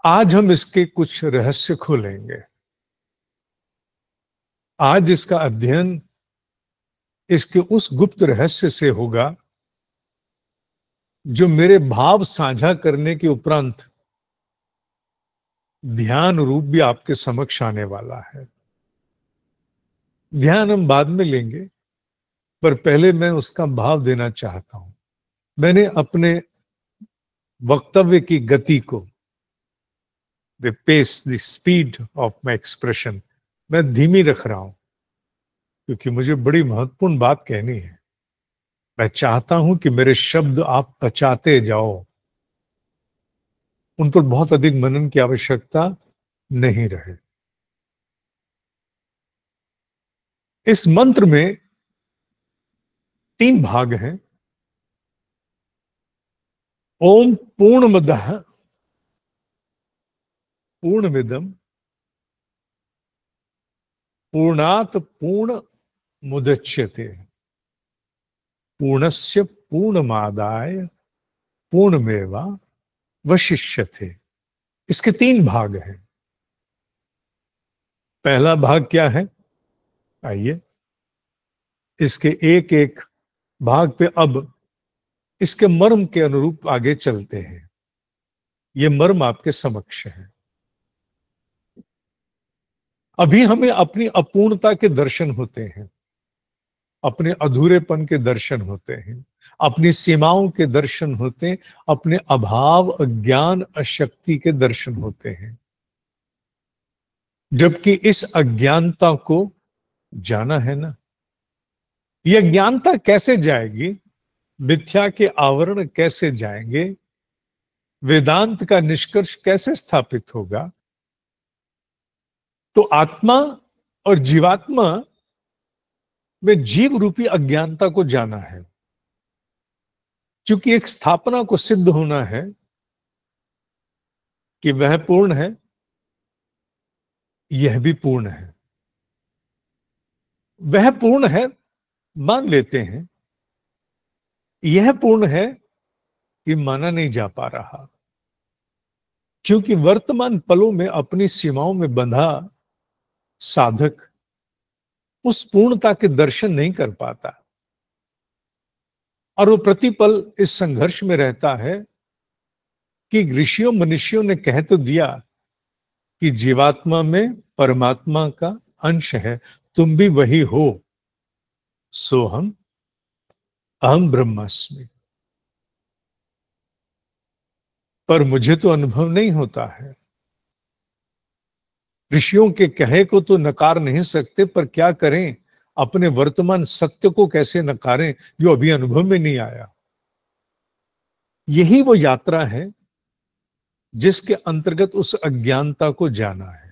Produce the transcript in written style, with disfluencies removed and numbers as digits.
आज हम इसके कुछ रहस्य खोलेंगे। आज इसका अध्ययन इसके उस गुप्त रहस्य से होगा जो मेरे भाव साझा करने के उपरांत ध्यान रूप भी आपके समक्ष आने वाला है। ध्यान हम बाद में लेंगे, पर पहले मैं उसका भाव देना चाहता हूं। मैंने अपने वक्तव्य की गति को, the pace, the speed of my expression, मैं धीमी रख रहा हूं, क्योंकि मुझे बड़ी महत्वपूर्ण बात कहनी है। मैं चाहता हूं कि मेरे शब्द आप पचाते जाओ, उन पर बहुत अधिक मनन की आवश्यकता नहीं रहे। इस मंत्र में 3 भाग हैं। ओम पूर्णमदः पूर्णमिदं पूर्णात् पूर्ण मुदच्यते पूर्णस्य पूर्णमादाय पूर्णमेवा वशिष्यते। इसके 3 भाग हैं। पहला भाग क्या है? आइए इसके एक एक भाग पे अब इसके मर्म के अनुरूप आगे चलते हैं। ये मर्म आपके समक्ष है। अभी हमें अपनी अपूर्णता के दर्शन होते हैं, अपने अधूरेपन के दर्शन होते हैं, अपनी सीमाओं के दर्शन होते हैं, अपने अभाव, अज्ञान, अशक्ति के दर्शन होते हैं। जबकि इस अज्ञानता को जाना है ना। यह अज्ञानता कैसे जाएगी? मिथ्या के आवरण कैसे जाएंगे? वेदांत का निष्कर्ष कैसे स्थापित होगा? तो आत्मा और जीवात्मा में जीव रूपी अज्ञानता को जाना है। क्योंकि एक स्थापना को सिद्ध होना है कि वह पूर्ण है, यह भी पूर्ण है। वह पूर्ण है मान लेते हैं, यह पूर्ण है कि माना नहीं जा पा रहा, क्योंकि वर्तमान पलों में अपनी सीमाओं में बंधा साधक उस पूर्णता के दर्शन नहीं कर पाता, और वो प्रतिपल इस संघर्ष में रहता है कि ऋषियों मनुष्यों ने कह तो दिया कि जीवात्मा में परमात्मा का अंश है, तुम भी वही हो, सोहम अहम ब्रह्मास्मि। पर मुझे तो अनुभव नहीं होता है। ऋषियों के कहे को तो नकार नहीं सकते, पर क्या करें, अपने वर्तमान सत्य को कैसे नकारें जो अभी अनुभव में नहीं आया। यही वो यात्रा है जिसके अंतर्गत उस अज्ञानता को जाना है।